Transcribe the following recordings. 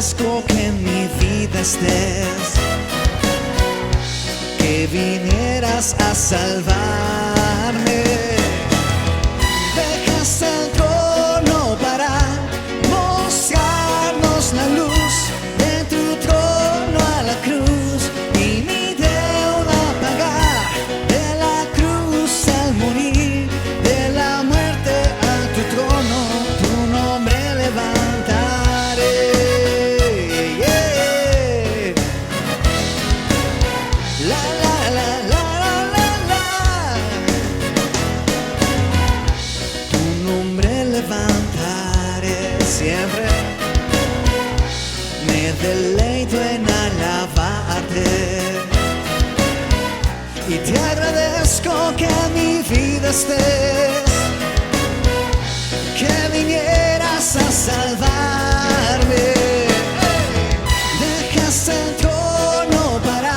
agradezco que en mi vida estés, que vinieras a salvarme. Dejaste el trono para mostrarnos la luz, de tu trono a la cruz y mi deuda pagar, de la cruz al morir, de la muerte a tu trono, tu nombre levantaré. Yeah. La la la la la la, tu nombre levantaré siempre. Me deleito en alabarte y te agradezco que en mi vida estés, que vinieras a salvarme. Dejaste el trono para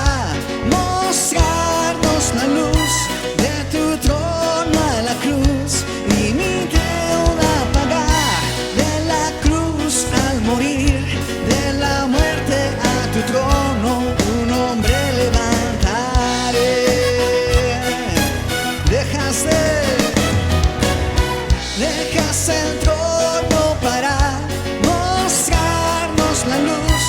mostrarnos la luz, de tu trono a la cruz y mi deuda pagar, de la cruz al morir, de la muerte a tu trono, tu nombre levantaré. Dejaste el trono para mostrarnos la luz,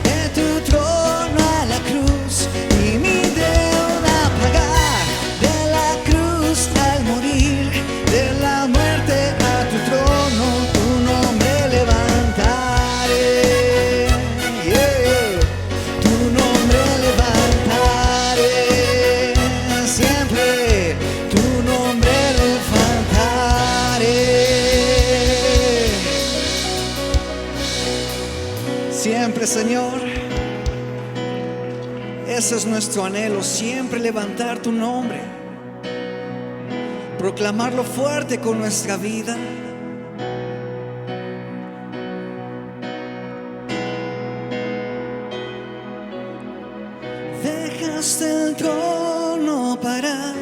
de tu trono a la cruz y mi deuda pagar, de la cruz al morir, de la muerte a tu trono, tu nombre levantaré. Yeah. Tu nombre levantaré siempre, tu nombre levantaré siempre, Señor. Ese es nuestro anhelo, siempre levantar tu nombre, proclamarlo fuerte con nuestra vida. Dejaste el trono para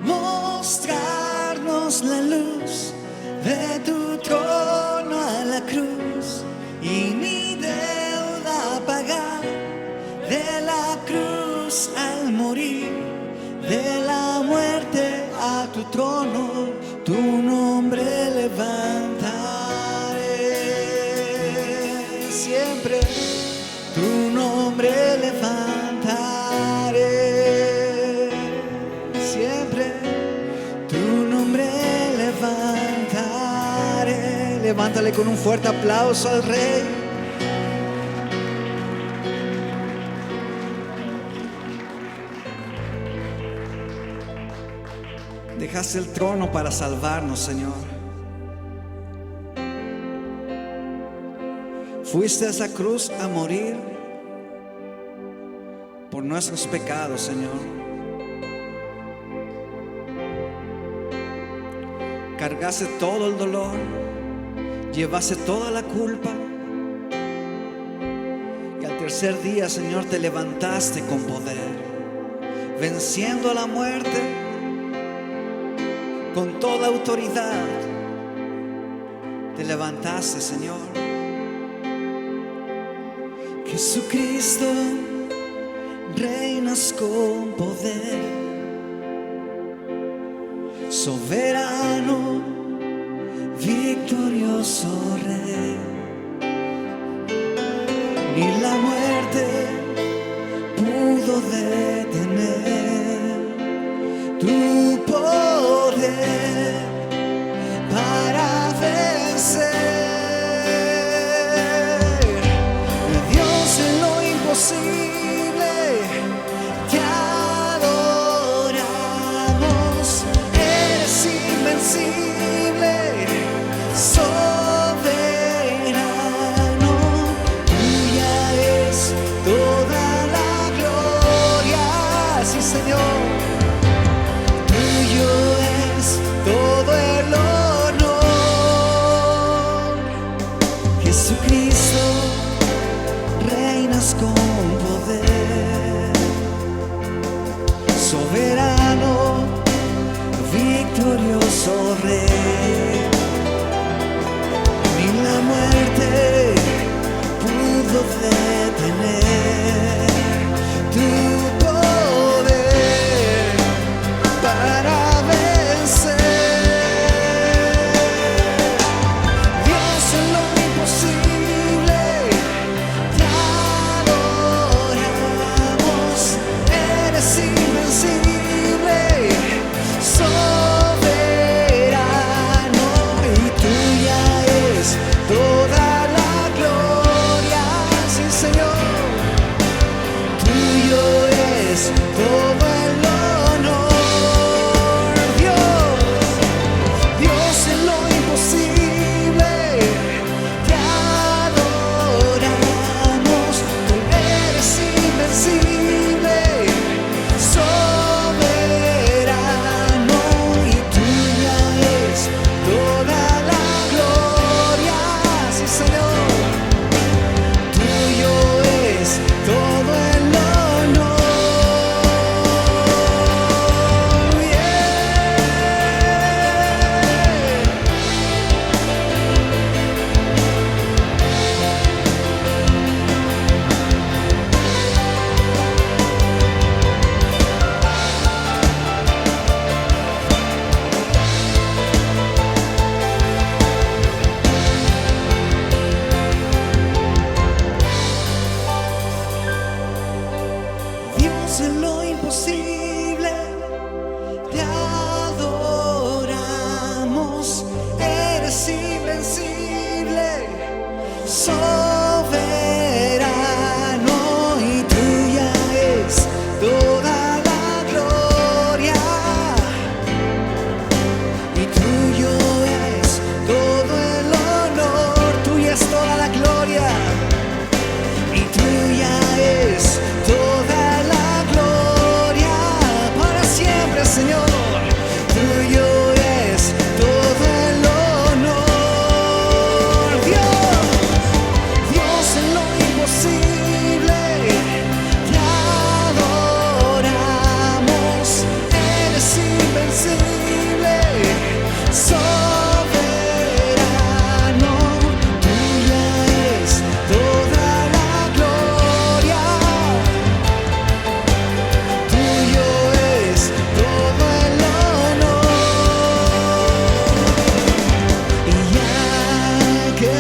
mostrarnos la luz, de tu trono a la cruz y mi deuda pagar, de la cruz al morir, de la muerte a tu trono, tu nombre levantaré siempre, tu nombre levantaré siempre, tu nombre levantaré. Levántale con un fuerte aplauso al Rey. Dejaste el trono para salvarnos, Señor. Fuiste a esa cruz a morir por nuestros pecados, Señor. Cargaste todo el dolor, llevaste toda la culpa y al tercer día, Señor, te levantaste con poder, venciendo a la muerte con toda autoridad. Te levantaste, Señor. Jesucristo, reinas con poder, soberano, victorioso Rey. Ni la muerte pudo detener tu poder para vencer. Dios en lo imposible, te adoramos, eres invencible.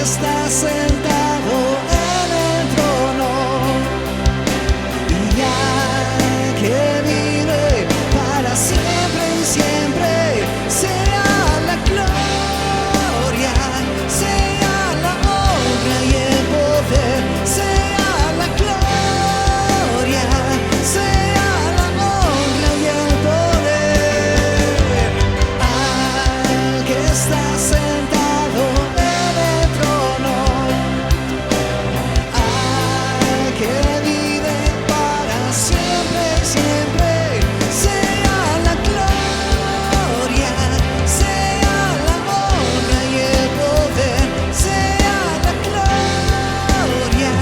está sentado en el trono y al que vive para siempre y siempre, sea la gloria, sea la honra y el poder, sea la gloria, sea la honra y el poder al que está sentado en el trono, al que vive para siempre, siempre, sea la gloria, sea la honra y el poder, sea la gloria,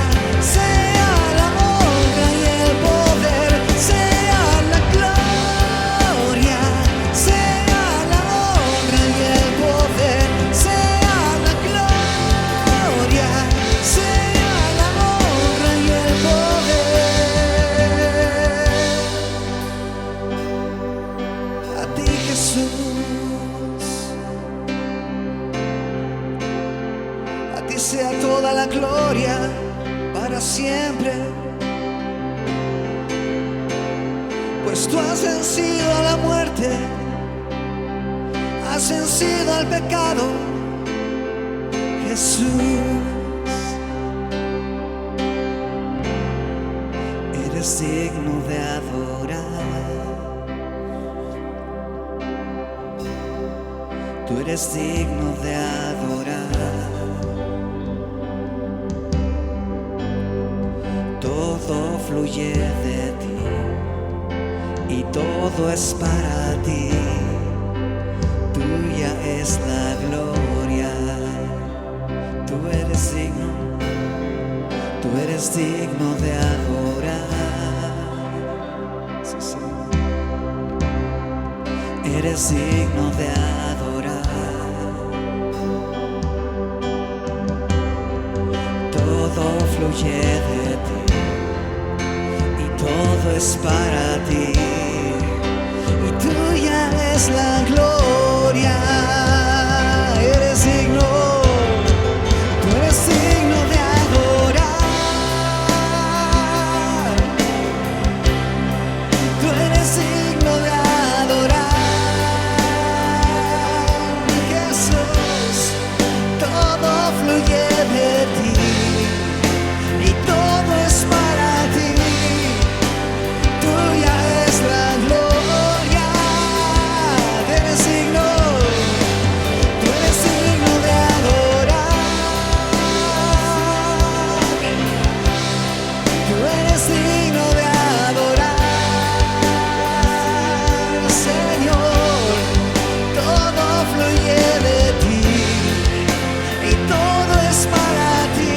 sea la honra y el poder, sea la gloria, sea la honra y el poder, sea la gloria, sea la honra y el poder. A ti, Jesús, a ti sea toda la gloria para siempre, pues tú has vencido a la muerte, has vencido al pecado, Jesús. Eres digno de adorar, tú eres digno de adorar. Todo fluye de ti y todo es para ti. Tuya es la gloria. Tú eres digno de adorar. Sí, sí. Eres digno de adorar. Todo fluye de ti y todo es para ti. Y tuya es la gloria. Eres digno, tú eres digno de adorar. Tú eres digno de adorar, Jesús. Todo fluye de ti y todo es para ti. Tuya es la gloria. Eres digno, tú eres digno de adorar. Tú eres digno de adorar, Señor. Todo fluye de ti y todo es para ti.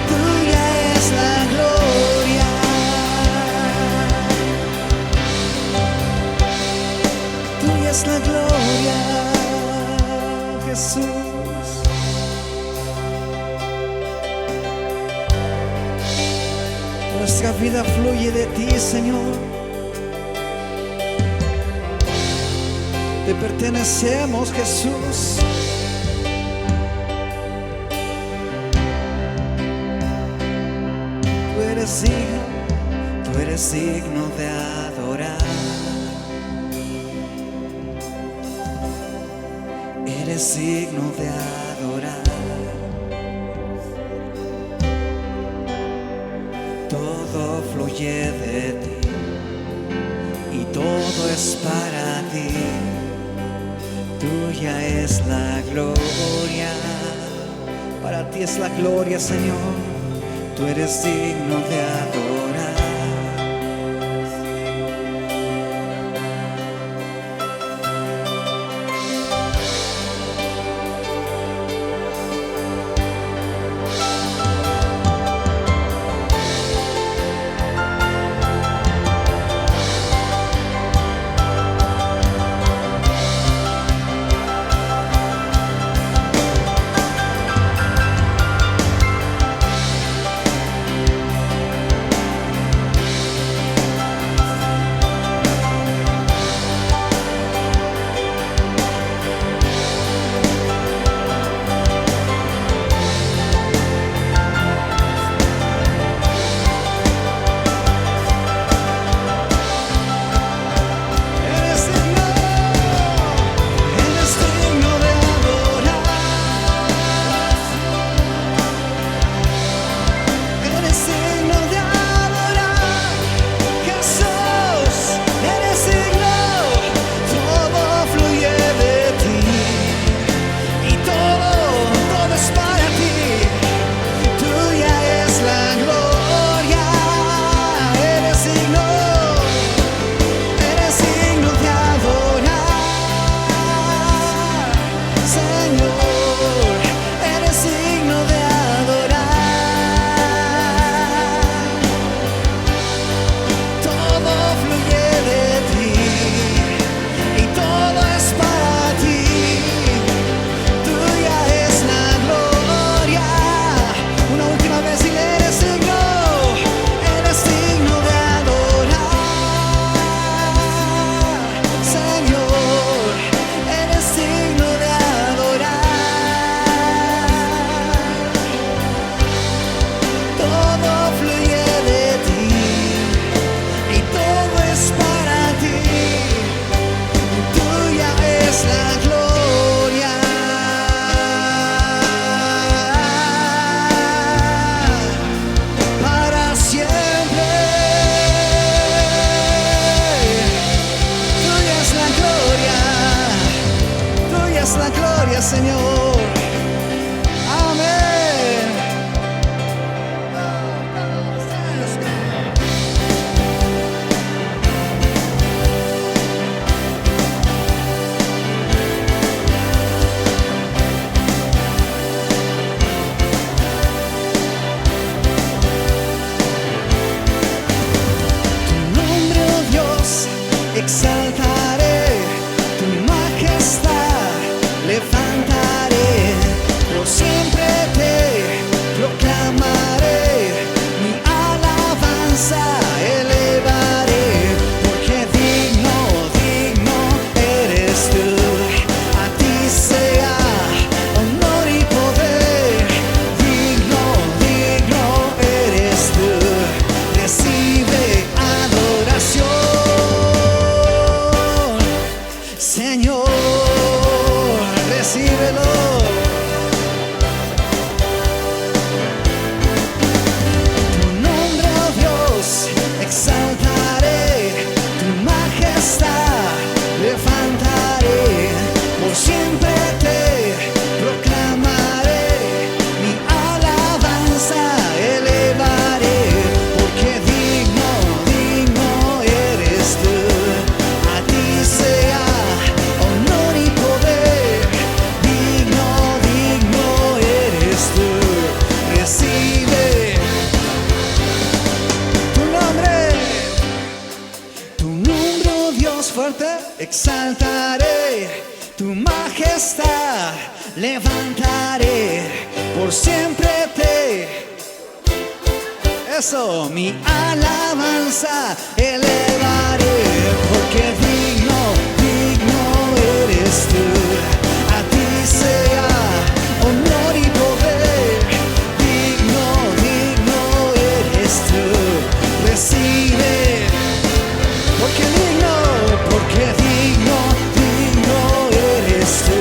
Tuya es la gloria. Tuya es la gloria, Jesús. Nuestra vida fluye de ti, Señor. Te pertenecemos, Jesús. Tú eres digno de adorar. Eres digno de adorar. Todo fluye de ti y todo es para ti. Tuya es la gloria. Para ti es la gloria, Señor. Tú eres digno de adorar. Señor, eres digno de adorar. Todo fluye de ti y todo es para ti. Tuya es la gloria. Una última vez y eres digno de adorar. Señor, eres digno de adorar. Todo fluye de ti y todo es para ti. Tuya es la gloria. Para siempre. Tuya es la gloria. Tuya es la gloria, Señor. Amén. Tu nombre, oh Dios, exaltaré, tu majestad levantaré, por siempre te proclamaré, mi alabanza elevaré, porque digno, digno eres tú, a ti sea honor y poder, digno, digno eres tú, recibe adoración, Señor, recíbelo. Tu nombre, oh Dios, exaltaré, tu majestad levantaré, por siempre te proclamaré, mi alabanza elevaré, porque digno, digno eres tú, a ti sea honor y poder, digno, digno eres tú, recibe tu nombre, oh Dios fuerte, exaltaré, tu majestad levantaré, por siempre te, eso, mi alabanza elevaré, porque digno, digno eres tú, a ti sea honor y poder, digno, digno eres tú, recibe, porque digno, digno eres tú,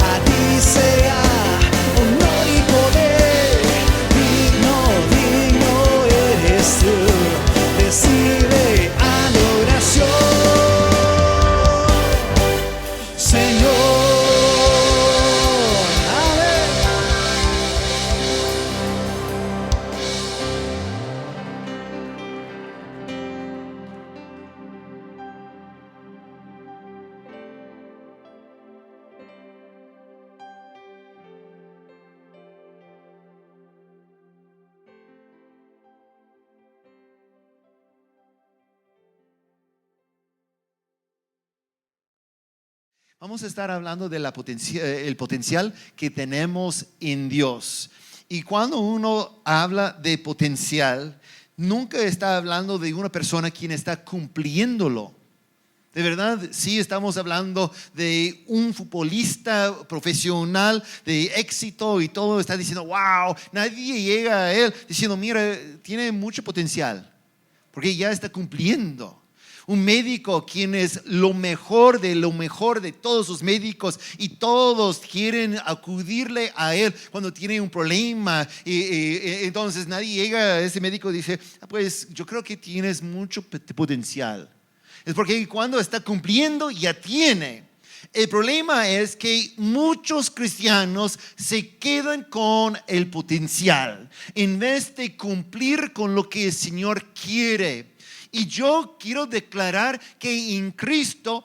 a ti sea honor y poder, digno, digno eres tú, recibe adoración, Señor. Amén. Vamos a estar hablando de el potencial que tenemos en Dios. Y cuando uno habla de potencial, nunca está hablando de una persona quien está cumpliéndolo. De verdad, sí estamos hablando de un futbolista profesional de éxito y todo está diciendo, wow, nadie llega a él diciendo, mira, tiene mucho potencial, porque ya está cumpliendo. Un médico quien es lo mejor de todos sus médicos y todos quieren acudirle a él cuando tiene un problema entonces nadie llega a ese médico y dice, pues yo creo que tienes mucho potencial. Es porque cuando está cumpliendo ya tiene. El problema es que muchos cristianos se quedan con el potencial en vez de cumplir con lo que el Señor quiere. Y yo quiero declarar que en Cristo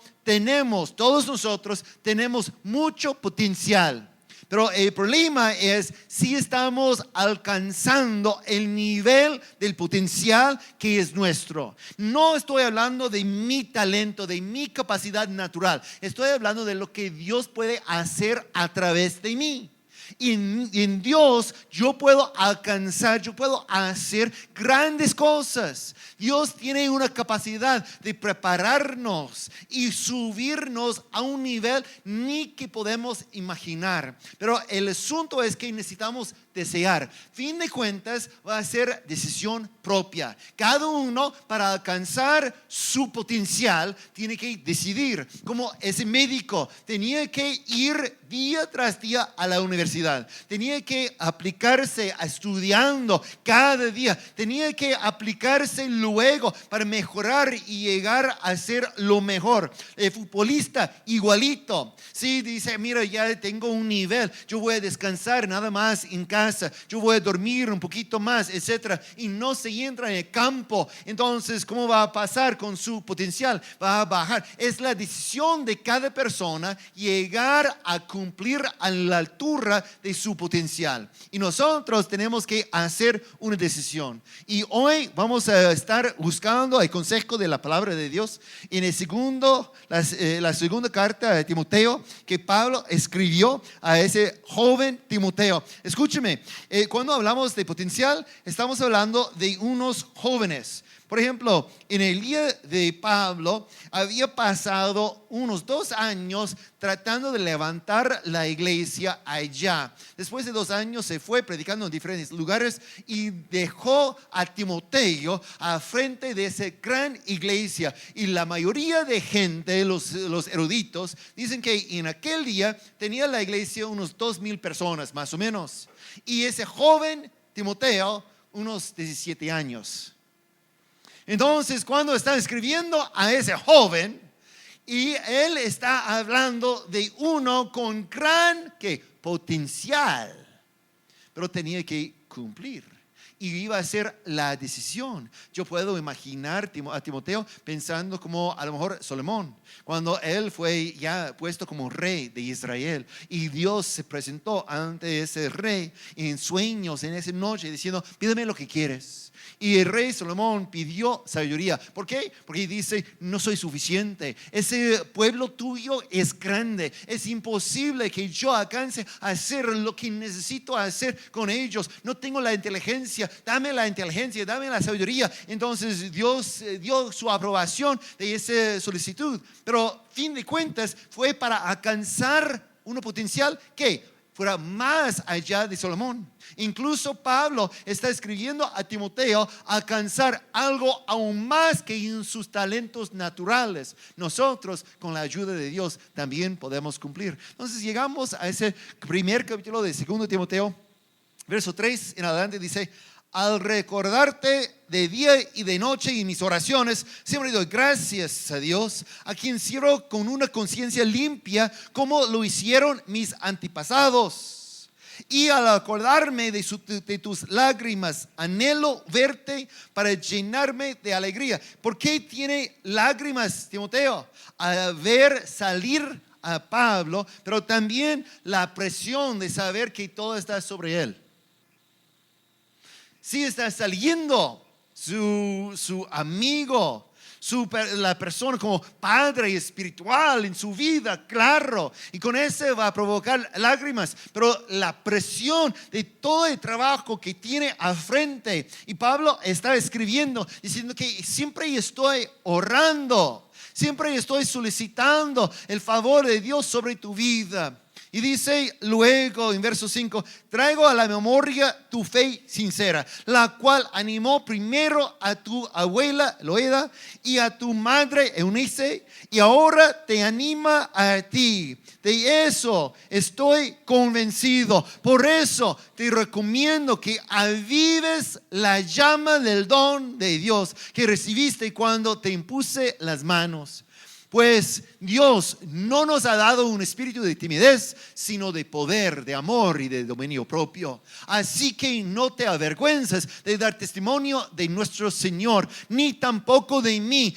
todos nosotros tenemos mucho potencial. Pero el problema es si estamos alcanzando el nivel del potencial que es nuestro. No estoy hablando de mi talento, de mi capacidad natural. Estoy hablando de lo que Dios puede hacer a través de mí. Y en Dios yo puedo alcanzar, yo puedo hacer grandes cosas. Dios tiene una capacidad de prepararnos y subirnos a un nivel ni que podemos imaginar. Pero el asunto es que necesitamos desear. Fin de cuentas va a ser decisión propia. Cada uno para alcanzar su potencial tiene que decidir. Como ese médico tenía que ir día tras día a la universidad. Tenía que aplicarse estudiando cada día. Tenía que aplicarse luego para mejorar y llegar a ser lo mejor. El futbolista igualito. Sí, dice, mira, ya tengo un nivel. Yo voy a descansar nada más en casa. Yo voy a dormir un poquito más, etcétera, y no se entra en el campo. Entonces, ¿cómo va a pasar con su potencial? Va a bajar. Es la decisión de cada persona llegar a cumplir a la altura de su potencial. Y nosotros tenemos que hacer una decisión. Y hoy vamos a estar buscando el consejo de la palabra de Dios en la segunda carta de Timoteo que Pablo escribió a ese joven Timoteo. Escúcheme. Cuando hablamos de potencial, estamos hablando de unos jóvenes. Por ejemplo, en el día de Pablo, había pasado unos 2 años tratando de levantar la iglesia allá. Después de 2 años se fue predicando en diferentes lugares y dejó a Timoteo a frente de esa gran iglesia. Y la mayoría de gente, los eruditos, dicen que en aquel día tenía la iglesia unos 2,000 personas, más o menos. Y ese joven Timoteo, unos 17 años. Entonces, cuando está escribiendo a ese joven, y él está hablando de uno con gran potencial, pero tenía que cumplir. Y iba a ser la decisión. Yo puedo imaginar a Timoteo pensando como a lo mejor Salomón, cuando él fue ya puesto como rey de Israel. Y Dios se presentó ante ese rey en sueños en esa noche diciendo, pídeme lo que quieres. Y el rey Salomón pidió sabiduría. ¿Por qué? Porque dice, no soy suficiente. Ese pueblo tuyo es grande. Es imposible que yo alcance a hacer lo que necesito hacer con ellos. No tengo la inteligencia. Dame la inteligencia, dame la sabiduría. Entonces Dios dio su aprobación de esa solicitud. Pero fin de cuentas fue para alcanzar un potencial que fuera más allá de Salomón. Incluso Pablo está escribiendo a Timoteo alcanzar algo aún más que en sus talentos naturales. Nosotros, con la ayuda de Dios, también podemos cumplir. Entonces llegamos a ese primer capítulo de 2 Timoteo, verso 3 en adelante, dice: al recordarte de día y de noche en mis oraciones, siempre doy gracias a Dios, a quien sirvo con una conciencia limpia, como lo hicieron mis antepasados. Y al acordarme de tus lágrimas, anhelo verte para llenarme de alegría. ¿Por qué tiene lágrimas, Timoteo? Al ver salir a Pablo, pero también la presión de saber que todo está sobre él. Sí, está saliendo su amigo, la persona como padre espiritual en su vida, claro, y con eso va a provocar lágrimas, pero la presión de todo el trabajo que tiene al frente. Y Pablo está escribiendo diciendo que siempre estoy orando, siempre estoy solicitando el favor de Dios sobre tu vida. Y dice luego en verso 5, traigo a la memoria tu fe sincera, la cual animó primero a tu abuela Loida y a tu madre Eunice, y ahora te anima a ti. De eso estoy convencido. Por eso te recomiendo que avives la llama del don de Dios que recibiste cuando te impuse las manos. Pues Dios no nos ha dado un espíritu de timidez, sino de poder, de amor y de dominio propio. Así que no te avergüences de dar testimonio de nuestro Señor, ni tampoco de mí,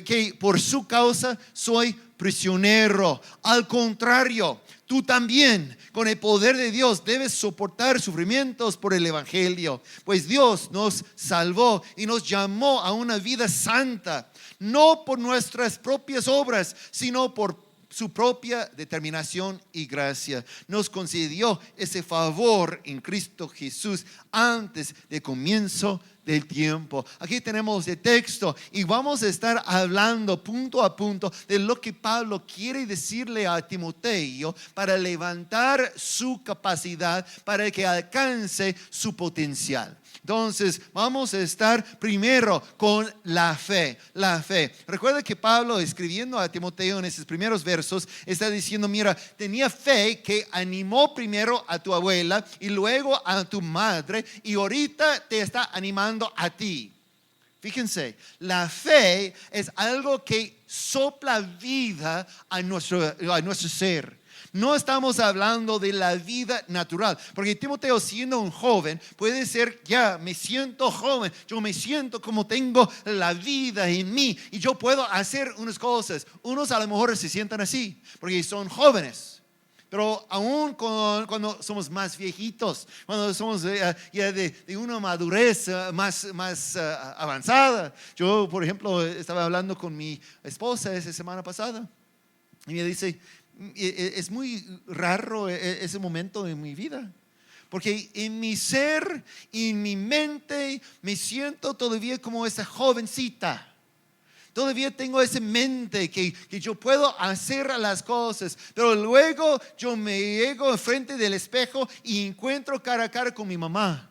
que por su causa soy prisionero. Al contrario, tú también, con el poder de Dios, debes soportar sufrimientos por el Evangelio. Pues Dios nos salvó y nos llamó a una vida santa, no por nuestras propias obras, sino por su propia determinación y gracia. Nos concedió ese favor en Cristo Jesús antes del comienzo del tiempo. Aquí tenemos el texto y vamos a estar hablando punto a punto de lo que Pablo quiere decirle a Timoteo para levantar su capacidad, para que alcance su potencial. Entonces vamos a estar primero con la fe. La fe. Recuerda que Pablo, escribiendo a Timoteo en esos primeros versos, está diciendo: mira, tenía fe que animó primero a tu abuela y luego a tu madre, y ahorita te está animando a ti. Fíjense, la fe es algo que sopla vida a nuestro ser. No estamos hablando de la vida natural, porque Timoteo, siendo un joven, puede ser: ya me siento joven, yo me siento como tengo la vida en mí y yo puedo hacer unas cosas. Unos a lo mejor se sientan así porque son jóvenes, pero aún cuando somos más viejitos, cuando somos ya de una madurez más avanzada. Yo, por ejemplo, estaba hablando con mi esposa esa semana pasada y me dice: es muy raro ese momento en mi vida, porque en mi ser, en mi mente, me siento todavía como esa jovencita. Todavía tengo esa mente que yo puedo hacer las cosas, pero luego yo me llego enfrente del espejo y encuentro cara a cara con mi mamá.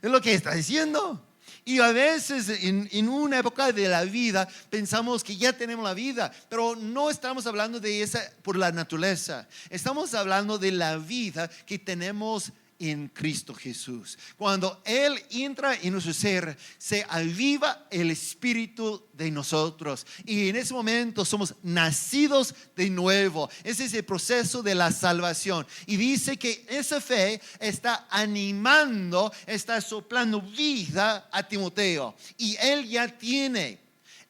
Es lo que está diciendo. Y a veces en una época de la vida pensamos que ya tenemos la vida, pero no estamos hablando de esa por la naturaleza. Estamos hablando de la vida que tenemos en Cristo Jesús. Cuando Él entra en nuestro ser, se aviva el espíritu de nosotros y en ese momento somos nacidos de nuevo. Ese es el proceso de la salvación, y dice que esa fe está animando, está soplando vida a Timoteo, y él ya tiene.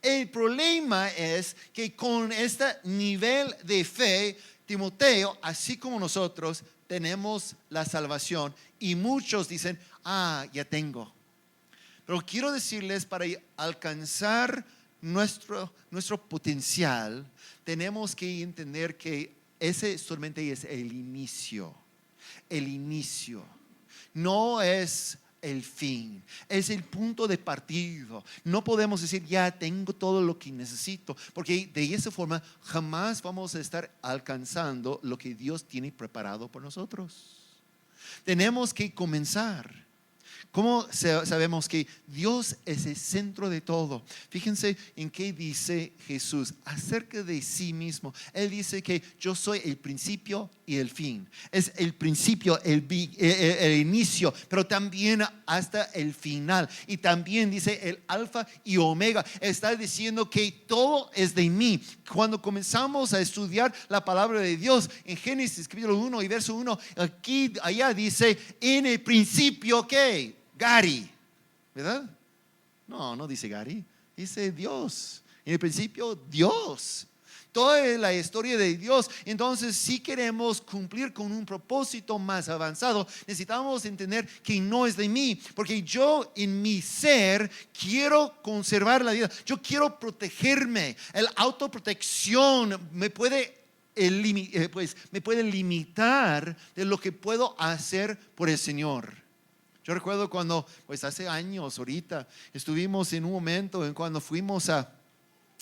El problema es que con este nivel de fe, Timoteo, así como nosotros, tenemos la salvación, y muchos dicen: ya tengo. Pero quiero decirles, para alcanzar nuestro potencial, tenemos que entender que ese solamente es el inicio. El inicio no es el fin, es el punto de partida. No podemos decir: ya tengo todo lo que necesito, porque de esa forma jamás vamos a estar alcanzando lo que Dios tiene preparado por nosotros. Tenemos que comenzar. ¿Cómo sabemos que Dios es el centro de todo? Fíjense en qué dice Jesús acerca de sí mismo. Él dice que yo soy el principio y el fin. Es el principio, el inicio, pero también hasta el final. Y también dice el alfa y omega. Está diciendo que todo es de mí. Cuando comenzamos a estudiar la palabra de Dios en Génesis capítulo 1 y verso 1, allá dice: en el principio, ¿qué? Gary, ¿verdad? No dice Gary, dice Dios. En el principio, Dios. Toda es la historia de Dios. Entonces, si queremos cumplir con un propósito más avanzado, necesitamos entender que no es de mí, porque yo en mi ser quiero conservar la vida. Yo quiero protegerme. La autoprotección me puede limitar de lo que puedo hacer por el Señor. Yo recuerdo cuando, hace años, ahorita, estuvimos en un momento en cuando fuimos a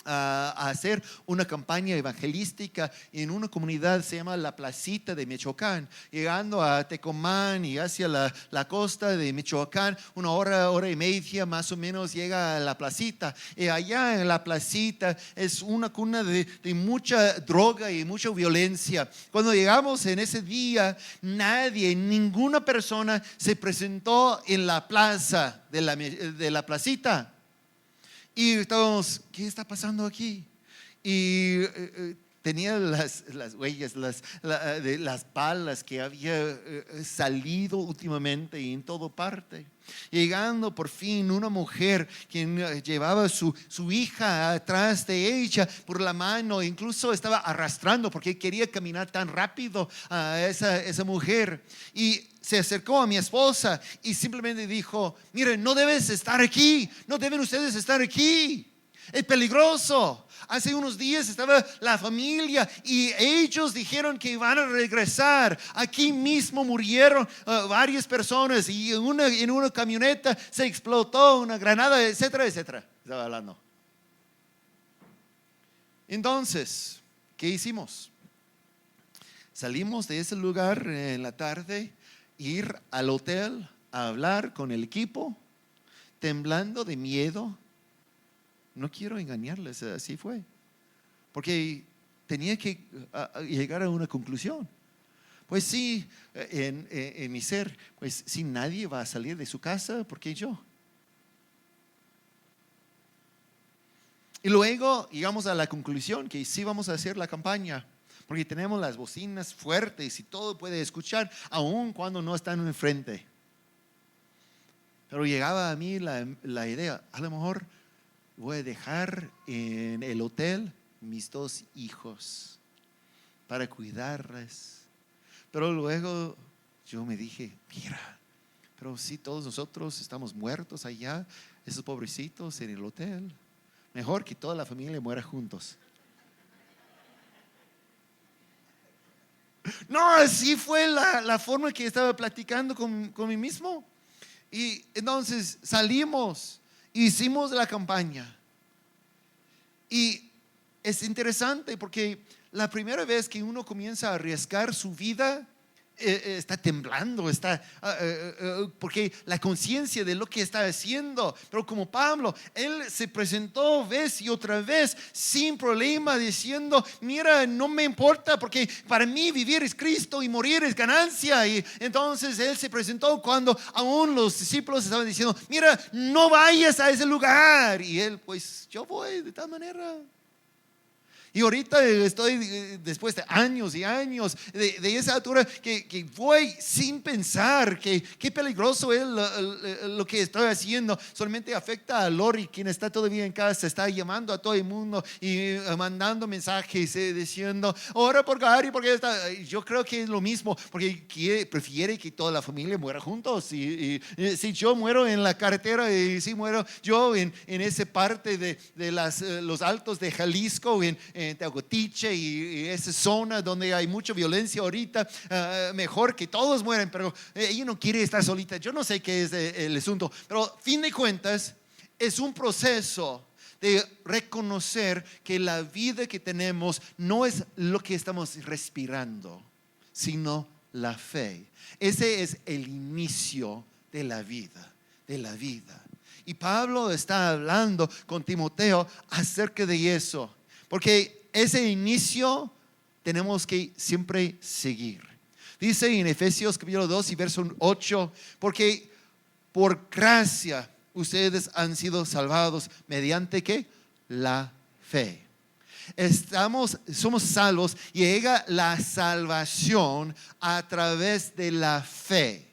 hacer una campaña evangelística en una comunidad, se llama La Placita de Michoacán, llegando a Tecomán y hacia la costa de Michoacán, una hora y media más o menos llega a La Placita. Y allá en La Placita es una cuna de mucha droga y mucha violencia. Cuando llegamos en ese día, ninguna persona se presentó en la plaza de la Placita. Y estábamos, ¿qué está pasando aquí? Y tenía las huellas, de las balas que había salido últimamente y en toda parte. Llegando por fin una mujer quien llevaba su hija atrás de ella por la mano, incluso estaba arrastrando porque quería caminar tan rápido a esa mujer. Y se acercó a mi esposa y simplemente dijo: miren, no debes estar aquí, no deben ustedes estar aquí, es peligroso. Hace unos días estaba la familia y ellos dijeron que iban a regresar. Aquí mismo murieron varias personas y en una camioneta se explotó una granada, etcétera, etcétera. Estaba hablando. Entonces, ¿qué hicimos? Salimos de ese lugar en la tarde, ir al hotel a hablar con el equipo, temblando de miedo. No quiero engañarles, así fue. Porque tenía que llegar a una conclusión. Pues sí, en mi ser, pues si nadie va a salir de su casa, ¿por qué yo? Y luego llegamos a la conclusión que sí vamos a hacer la campaña, porque tenemos las bocinas fuertes y todo puede escuchar, aun cuando no están enfrente. Pero llegaba a mí la idea, a lo mejor voy a dejar en el hotel mis 2 hijos para cuidarles. Pero luego yo me dije, mira, pero si todos nosotros estamos muertos allá, esos pobrecitos en el hotel, mejor que toda la familia muera juntos. No, así fue la forma que estaba platicando con mí mismo. Y entonces salimos, hicimos la campaña. Y es interesante porque la primera vez que uno comienza a arriesgar su vida, está temblando, porque la conciencia de lo que está haciendo. Pero como Pablo, él se presentó vez y otra vez sin problema, diciendo: mira, no me importa, porque para mí vivir es Cristo y morir es ganancia. Y entonces él se presentó cuando aún los discípulos estaban diciendo: mira, no vayas a ese lugar. Y él, pues yo voy de tal manera. Y ahorita estoy, después de años y años de esa altura, que voy sin pensar que qué peligroso es lo que estoy haciendo. Solamente afecta a Lori, quien está todavía en casa, está llamando a todo el mundo y mandando mensajes diciendo: ora por Gary, porque está. Yo creo que es lo mismo, porque prefiere que toda la familia muera juntos. Y si yo muero en la carretera, y si muero yo en esa parte de los altos de Jalisco, en Teocotiche y esa zona donde hay mucha violencia ahorita, mejor que todos mueren, pero ella no quiere estar solita. Yo no sé qué es el asunto, pero fin de cuentas es un proceso de reconocer que la vida que tenemos no es lo que estamos respirando, sino la fe. Ese es el inicio de la vida, Y Pablo está hablando con Timoteo acerca de eso, porque ese inicio tenemos que siempre seguir. Dice en Efesios capítulo 2 y verso 8: porque por gracia ustedes han sido salvados mediante ¿qué? La fe. Somos salvos y llega la salvación a través de la fe.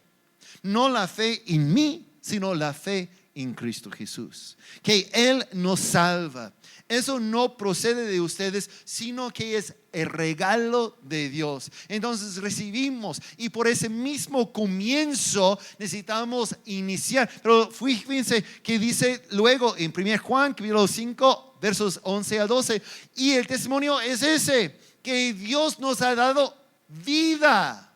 No la fe en mí, sino la fe en Cristo Jesús, que Él nos salva. Eso no procede de ustedes, sino que es el regalo de Dios. Entonces recibimos, y por ese mismo comienzo necesitamos iniciar. Pero fíjense que dice luego en 1 Juan capítulo 5 versos 11 a 12: y el testimonio es ese, que Dios nos ha dado vida.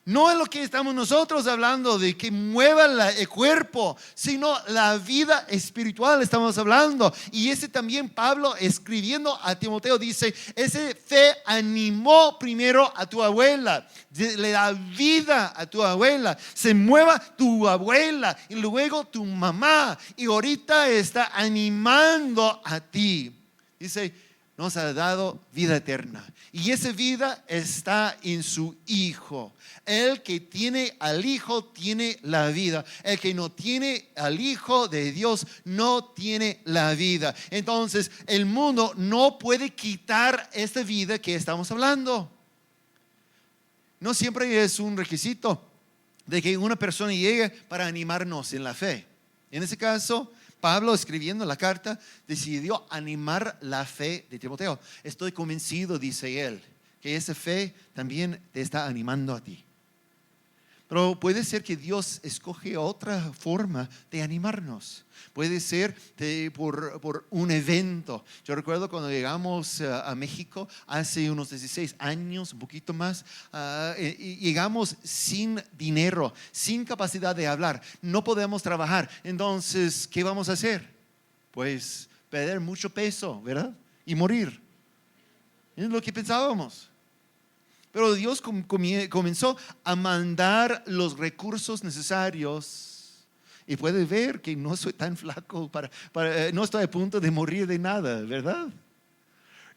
No es lo que estamos nosotros hablando de que mueva el cuerpo, sino la vida espiritual estamos hablando. Y ese también Pablo, escribiendo a Timoteo, dice: ese fe animó primero a tu abuela, le da vida a tu abuela, se mueva tu abuela y luego tu mamá, y ahorita está animando a ti. Dice: nos ha dado vida eterna. Y esa vida está en su Hijo. El que tiene al Hijo tiene la vida. El que no tiene al Hijo de Dios no tiene la vida. Entonces, el mundo no puede quitar esta vida que estamos hablando. No siempre es un requisito de que una persona llegue para animarnos en la fe. En ese caso, Pablo, escribiendo la carta, decidió animar la fe de Timoteo. Estoy convencido, dice él, que esa fe también te está animando a ti. Pero puede ser que Dios escoge otra forma de animarnos. Puede ser por un evento. Yo recuerdo cuando llegamos a México hace unos 16 años, un poquito más, llegamos sin dinero, sin capacidad de hablar. No podemos trabajar. Entonces, ¿qué vamos a hacer? Pues perder mucho peso, ¿verdad? Y morir. Es lo que pensábamos. Pero Dios comenzó a mandar los recursos necesarios. Y puede ver que no soy tan flaco, no estoy a punto de morir de nada, ¿verdad?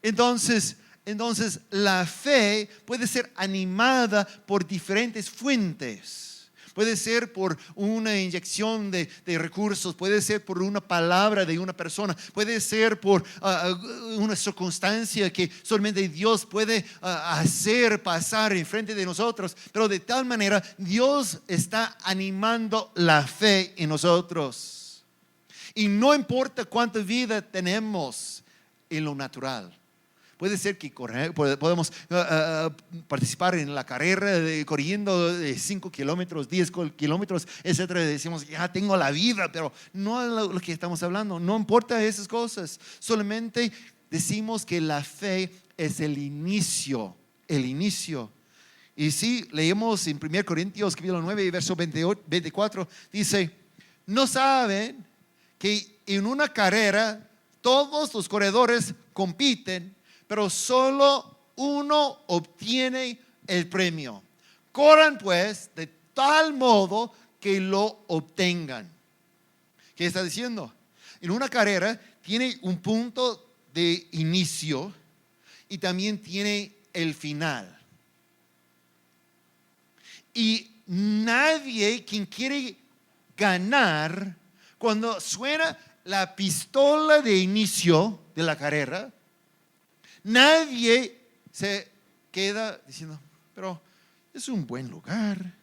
Entonces la fe puede ser animada por diferentes fuentes. Puede ser por una inyección de recursos, puede ser por una palabra de una persona, puede ser por una circunstancia que solamente Dios puede hacer pasar enfrente de nosotros. Pero de tal manera Dios está animando la fe en nosotros. Y no importa cuánta vida tenemos en lo natural. Puede ser que podemos participar en la carrera corriendo de 5 kilómetros, 10 kilómetros, etcétera. Decimos, ya tengo la vida, pero no es lo que estamos hablando. No importa esas cosas. Solamente decimos que la fe es el inicio. El inicio. Y si leemos en 1 Corintios capítulo 9, verso 24, dice, ¿no saben que en una carrera todos los corredores compiten, pero solo uno obtiene el premio? Corran pues de tal modo que lo obtengan. ¿Qué está diciendo? En una carrera tiene un punto de inicio y también tiene el final. Y nadie quien quiere ganar, cuando suena la pistola de inicio de la carrera, nadie se queda diciendo, pero es un buen lugar,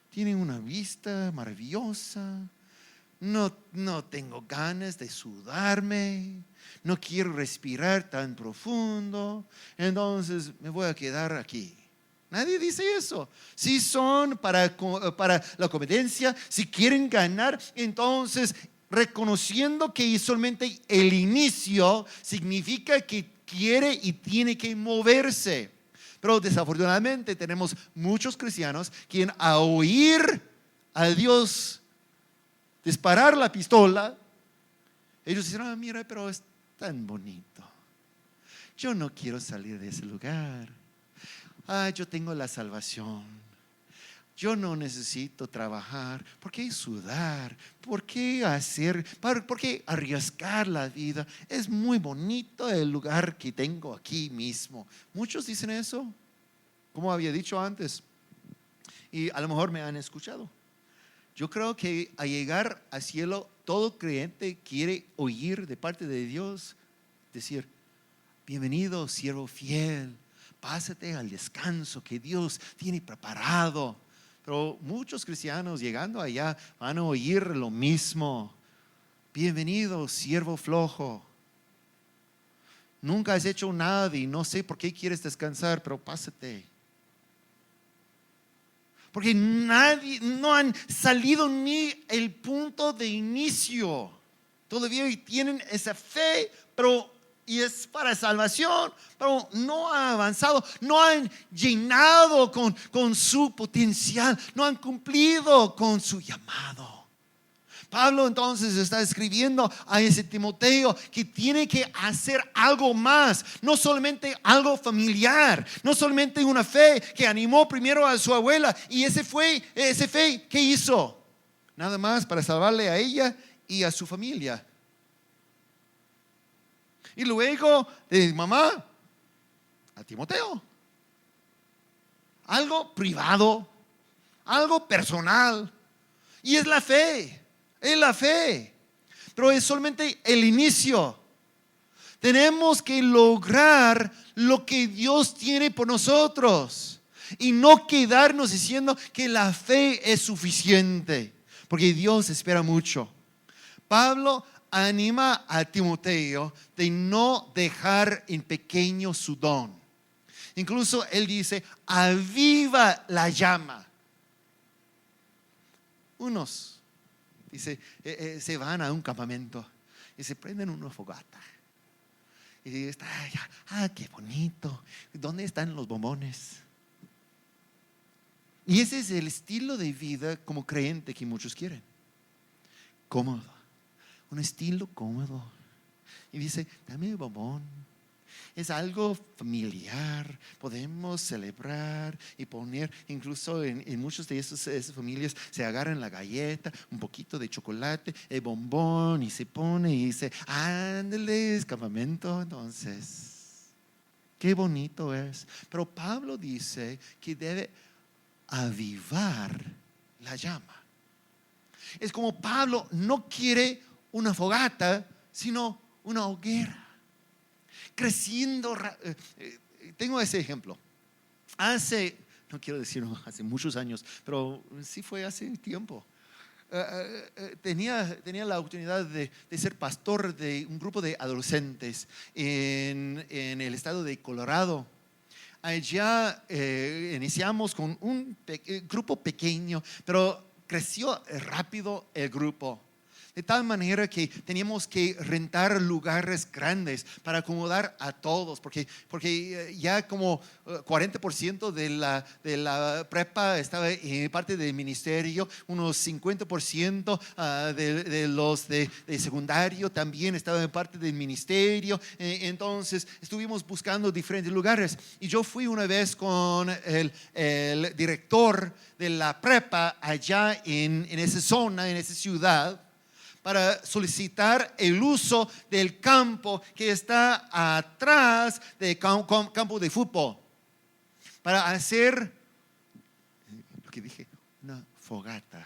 tiene una vista maravillosa, no tengo ganas de sudarme, no quiero respirar tan profundo, entonces me voy a quedar aquí. Nadie dice eso. Si son para la competencia, si quieren ganar, entonces reconociendo que solamente el inicio significa que quiere y tiene que moverse. Pero desafortunadamente tenemos muchos cristianos quien a oír a Dios disparar la pistola, ellos dicen, mira, pero es tan bonito, yo no quiero salir de ese lugar, yo tengo la salvación, yo no necesito trabajar. ¿Por qué sudar? ¿Por qué arriesgar la vida? Es muy bonito el lugar que tengo aquí mismo. Muchos dicen eso, como había dicho antes, y a lo mejor me han escuchado. Yo creo que al llegar al cielo, todo creyente quiere oír de parte de Dios decir, bienvenido, siervo fiel, pásate al descanso que Dios tiene preparado. Pero muchos cristianos llegando allá van a oír lo mismo. Bienvenido, siervo flojo. Nunca has hecho nada y no sé por qué quieres descansar, pero pásate. Porque no han salido ni el punto de inicio. Todavía tienen esa fe, y es para salvación, pero no han avanzado, no han llenado con su potencial, no han cumplido con su llamado. Pablo entonces está escribiendo a ese Timoteo que tiene que hacer algo más, no solamente algo familiar, no solamente una fe que animó primero a su abuela, y esa fe, ¿qué hizo? Nada más para salvarle a ella y a su familia. Y luego de mamá a Timoteo. Algo privado, algo personal. Y es la fe, es la fe. Pero es solamente el inicio. Tenemos que lograr lo que Dios tiene por nosotros y no quedarnos diciendo que la fe es suficiente, porque Dios espera mucho. Pablo anima a Timoteo de no dejar en pequeño su don. Incluso él dice, aviva la llama. Unos, dice, se van a un campamento y se prenden una fogata. Y está, qué bonito. ¿Dónde están los bombones? Y ese es el estilo de vida como creyente que muchos quieren. Cómodo. Un estilo cómodo. Y dice, dame el bombón. Es algo familiar. Podemos celebrar y poner, incluso en muchas de esas familias se agarran la galleta, un poquito de chocolate, el bombón y se pone y dice, ándale, es campamento. Entonces, qué bonito es. Pero Pablo dice que debe avivar la llama. Es como Pablo no quiere una fogata, sino una hoguera. Creciendo. Tengo ese ejemplo. No quiero decir hace muchos años, pero sí fue hace tiempo. Tenía la oportunidad de ser pastor de un grupo de adolescentes en el estado de Colorado. Allá iniciamos con un grupo pequeño, pero creció rápido el grupo. De tal manera que teníamos que rentar lugares grandes para acomodar a todos, porque ya como 40% de la prepa estaba en parte del ministerio, unos 50% de los de secundario también estaban en parte del ministerio. Entonces estuvimos buscando diferentes lugares. Y yo fui una vez con el director de la prepa allá en esa zona, en esa ciudad, para solicitar el uso del campo que está atrás del campo de fútbol, para hacer lo que dije, una fogata,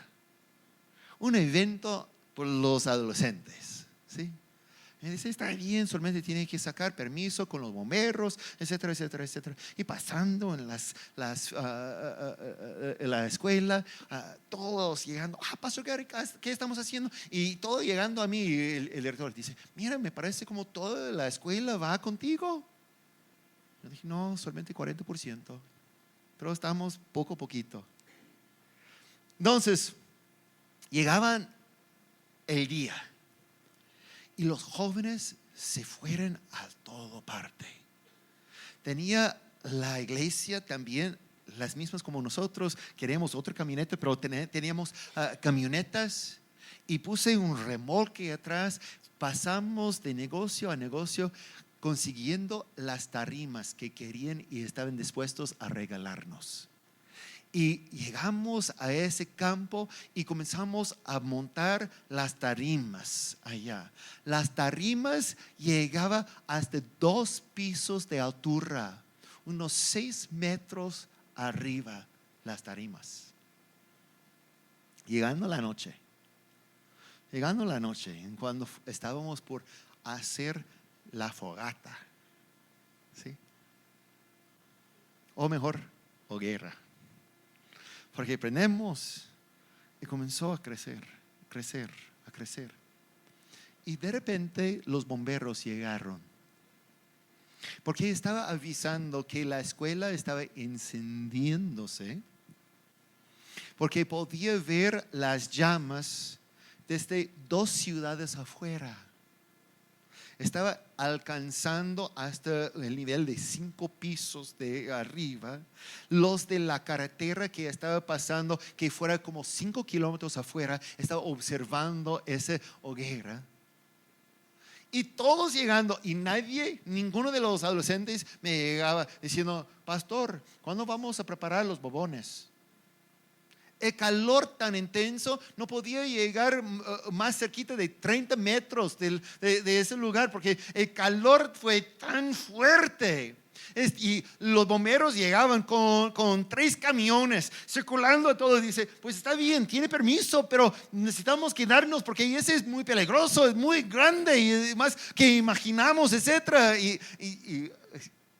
un evento por los adolescentes, ¿sí? Me dice, está bien, solamente tiene que sacar permiso con los bomberos, etcétera, etcétera, etcétera. Y pasando en la escuela, todos llegando, pastor Gary, ¿qué estamos haciendo? Y todo llegando a mí, el director dice, mira, me parece como toda la escuela va contigo. Yo dije, no, solamente 40%, pero estamos poco a poquito. Entonces, llegaban el día. Y los jóvenes se fueron a toda parte. Tenía la iglesia también, las mismas como nosotros, queríamos otra camioneta, pero teníamos camionetas. Y puse un remolque atrás. Pasamos de negocio a negocio consiguiendo las tarimas que querían y estaban dispuestos a regalarnos. Y llegamos a ese campo y comenzamos a montar las tarimas allá. Las tarimas llegaban hasta 2 pisos de altura, unos 6 metros arriba las tarimas. Llegando la noche, cuando estábamos por hacer la fogata, ¿sí? O mejor, hoguera. Porque prendemos y comenzó a crecer. Y de repente los bomberos llegaron. Porque estaba avisando que la escuela estaba encendiéndose. Porque podía ver las llamas desde 2 ciudades afuera. Estaba alcanzando hasta el nivel de 5 pisos de arriba. Los de la carretera que estaba pasando, que fuera como 5 kilómetros afuera, estaba observando esa hoguera. Y todos llegando, y ninguno de los adolescentes me llegaba diciendo, pastor, ¿cuándo vamos a preparar los bombones? el calor tan intenso, no podía llegar más cerquita de 30 metros de ese lugar, porque el calor fue tan fuerte. Y los bomberos llegaban con 3 camiones circulando a todos. Dice, pues está bien, tiene permiso, pero necesitamos quedarnos porque ese es muy peligroso, es muy grande y más que imaginamos, etcétera. Y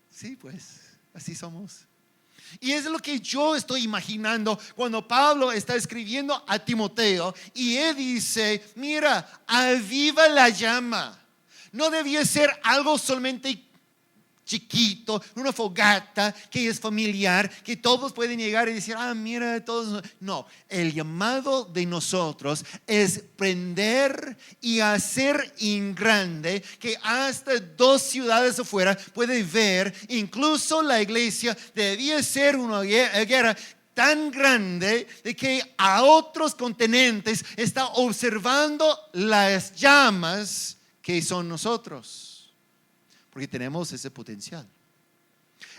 sí, pues así somos. Y es lo que yo estoy imaginando cuando Pablo está escribiendo a Timoteo y él dice, mira, aviva la llama. No debía ser algo solamente chiquito, una fogata que es familiar, que todos pueden llegar y decir, mira, todos. No, el llamado de nosotros es prender y hacer en grande, que hasta 2 ciudades afuera puede ver. Incluso la iglesia debía ser una guerra tan grande de que a otros continentes está observando las llamas que son nosotros. Porque tenemos ese potencial.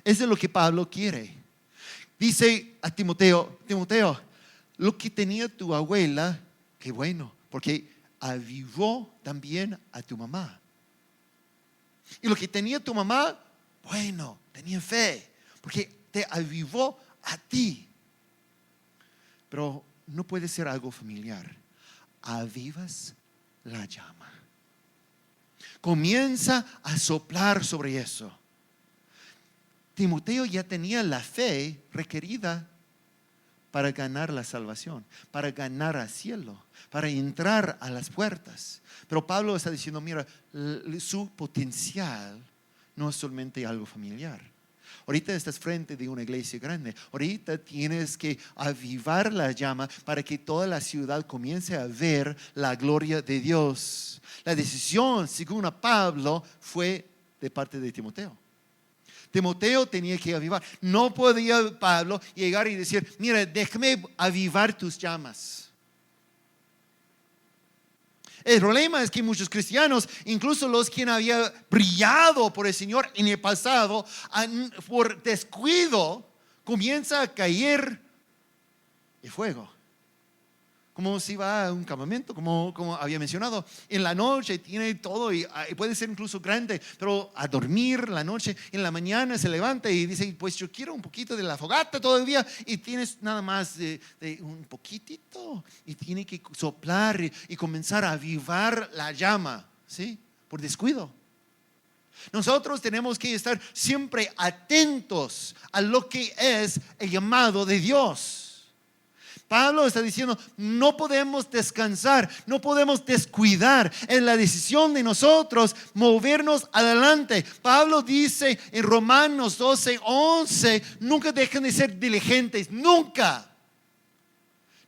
Eso es lo que Pablo quiere. Dice a Timoteo, lo que tenía tu abuela, qué bueno, porque avivó también a tu mamá. Y lo que tenía tu mamá, bueno, tenía fe, porque te avivó a ti. Pero no puede ser algo familiar. Avivas la llama. Comienza a soplar sobre eso. Timoteo ya tenía la fe requerida para ganar la salvación, para ganar al cielo, para entrar a las puertas. Pero Pablo está diciendo, mira, su potencial no es solamente algo familiar. Ahorita estás frente de una iglesia grande. Ahorita tienes que avivar la llama para que toda la ciudad comience a ver la gloria de Dios. La decisión, según a Pablo, fue de parte de Timoteo. Timoteo tenía que avivar. No podía Pablo llegar y decir, mira, déjame avivar tus llamas. El problema es que muchos cristianos, incluso los que habían brillado por el Señor en el pasado, por descuido, comienza a caer el fuego. Como si va a un campamento, como había mencionado, en la noche tiene todo y puede ser incluso grande, pero a dormir la noche, en la mañana se levanta y dice, pues yo quiero un poquito de la fogata todavía, y tienes nada más de un poquitito y tiene que soplar y comenzar a avivar la llama, ¿sí? Por descuido. Nosotros tenemos que estar siempre atentos a lo que es el llamado de Dios. Pablo está diciendo, no podemos descansar, no podemos descuidar en la decisión de nosotros movernos adelante. Pablo dice en Romanos 12:11, nunca dejen de ser diligentes, nunca.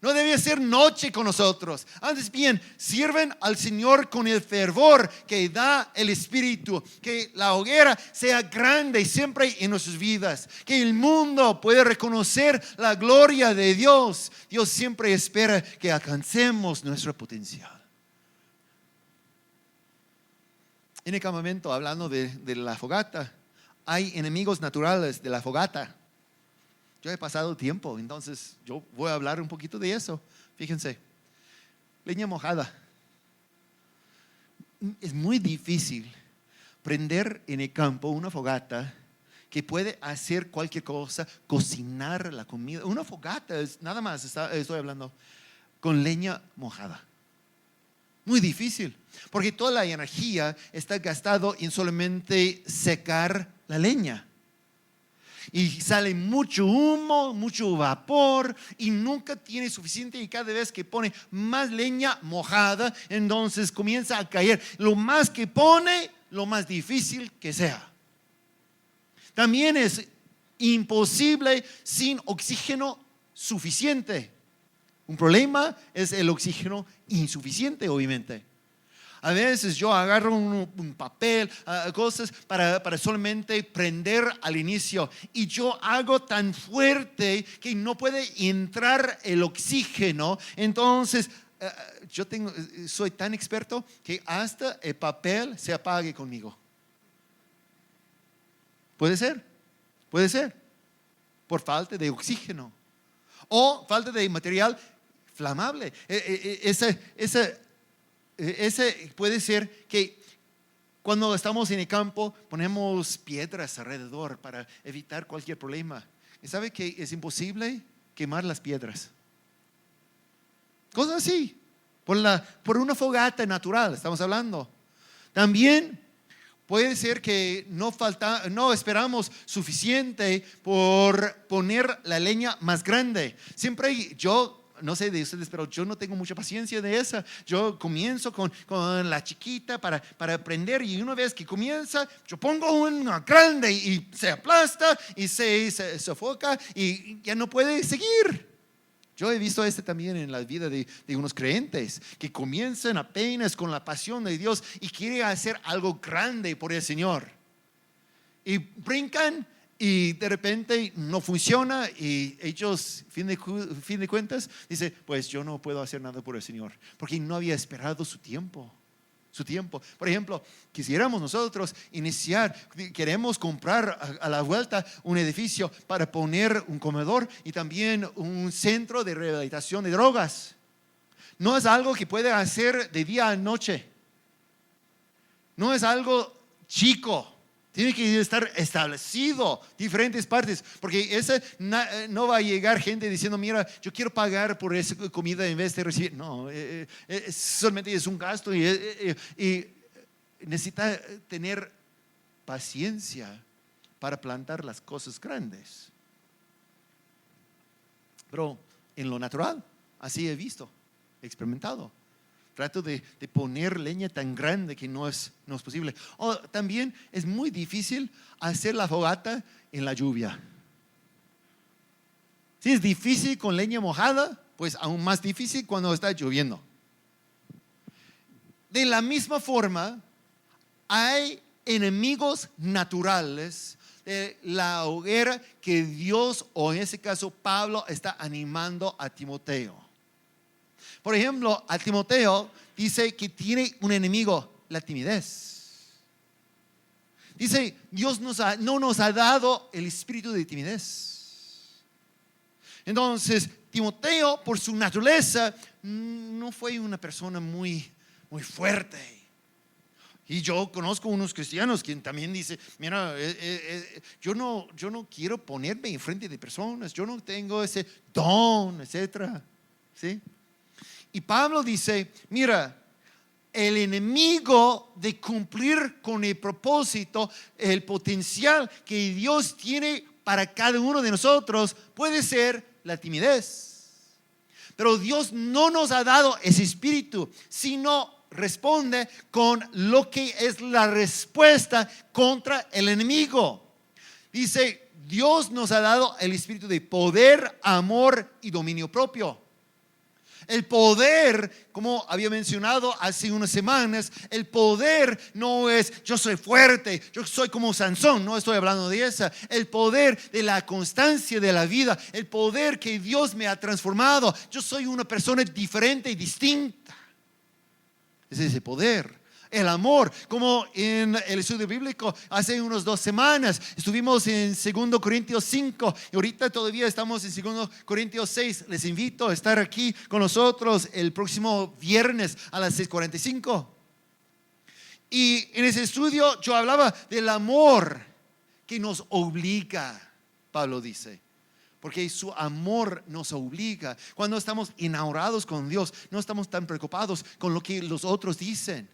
No debe ser noche con nosotros. Antes bien, sirven al Señor con el fervor que da el Espíritu. Que la hoguera sea grande siempre en nuestras vidas. Que el mundo pueda reconocer la gloria de Dios. Dios siempre espera que alcancemos nuestro potencial. En el campamento, hablando de la fogata, hay enemigos naturales de la fogata. Yo he pasado tiempo, entonces yo voy a hablar un poquito de eso. Fíjense, leña mojada. Es muy difícil prender en el campo una fogata que puede hacer cualquier cosa, cocinar la comida. Una fogata es nada más, estoy hablando, con leña mojada. Muy difícil, porque toda la energía está gastado en solamente secar la leña. Y sale mucho humo, mucho vapor y nunca tiene suficiente, y cada vez que pone más leña mojada, entonces comienza a caer. Lo más que pone, lo más difícil que sea. También es imposible sin oxígeno suficiente. Un problema es el oxígeno insuficiente, obviamente. A veces yo agarro un papel, cosas para solamente prender al inicio, y yo hago tan fuerte que no puede entrar el oxígeno. Entonces soy tan experto que hasta el papel se apague conmigo. Puede ser, por falta de oxígeno. O falta de material flamable. Ese puede ser que cuando estamos en el campo ponemos piedras alrededor para evitar cualquier problema. ¿Y sabe que es imposible quemar las piedras? Cosas así, por una fogata natural estamos hablando. También puede ser que no esperamos suficiente por poner la leña más grande. Siempre no sé de ustedes, pero yo no tengo mucha paciencia de esa. Yo comienzo con la chiquita para aprender, y una vez que comienza, yo pongo una grande y se aplasta y se sofoca y ya no puede seguir. Yo he visto también en la vida de unos creyentes que comienzan apenas con la pasión de Dios y quieren hacer algo grande por el Señor. Y brincan y de repente no funciona y ellos, fin de cuentas, dicen, pues yo no puedo hacer nada por el Señor, porque no había esperado su tiempo. Por ejemplo, quisiéramos nosotros queremos comprar a la vuelta un edificio para poner un comedor y también un centro de rehabilitación de drogas. No es algo que puede hacer de día a noche. No es algo chico. Tiene que estar establecido diferentes partes, porque no va a llegar gente diciendo, mira, yo quiero pagar por esa comida en vez de recibir. No, solamente es un gasto y necesita tener paciencia para plantar las cosas grandes. Pero en lo natural, así he visto, he experimentado. Trato de poner leña tan grande que no es posible. También es muy difícil hacer la fogata en la lluvia. Si es difícil con leña mojada, pues aún más difícil cuando está lloviendo. De la misma forma, hay enemigos naturales de la hoguera que Dios, o en ese caso Pablo, está animando a Timoteo. Por ejemplo, a Timoteo dice que tiene un enemigo, la timidez. Dice, Dios no nos ha dado el espíritu de timidez. Entonces, Timoteo, por su naturaleza, no fue una persona muy, muy fuerte. Y yo conozco unos cristianos que también dicen, mira, yo no quiero ponerme enfrente de personas, yo no tengo ese don, etcétera. ¿Sí? Y Pablo dice, mira, el enemigo de cumplir con el propósito, el potencial que Dios tiene para cada uno de nosotros puede ser la timidez. Pero Dios no nos ha dado ese espíritu, sino responde con lo que es la respuesta contra el enemigo. Dice, Dios nos ha dado el espíritu de poder, amor y dominio propio. El poder, como había mencionado hace unas semanas, el poder no es yo soy fuerte, yo soy como Sansón, no estoy hablando de esa. El poder de la constancia de la vida, el poder que Dios me ha transformado. Yo soy una persona diferente y distinta. Es ese poder. El amor, como en el estudio bíblico hace unas 2 semanas estuvimos en 2 Corintios 5 y ahorita todavía estamos en 2 Corintios 6. Les invito a estar aquí con nosotros el próximo viernes a las 6:45. Y en ese estudio yo hablaba del amor que nos obliga, Pablo dice. Porque su amor nos obliga. Cuando estamos enamorados con Dios, no estamos tan preocupados con lo que los otros dicen.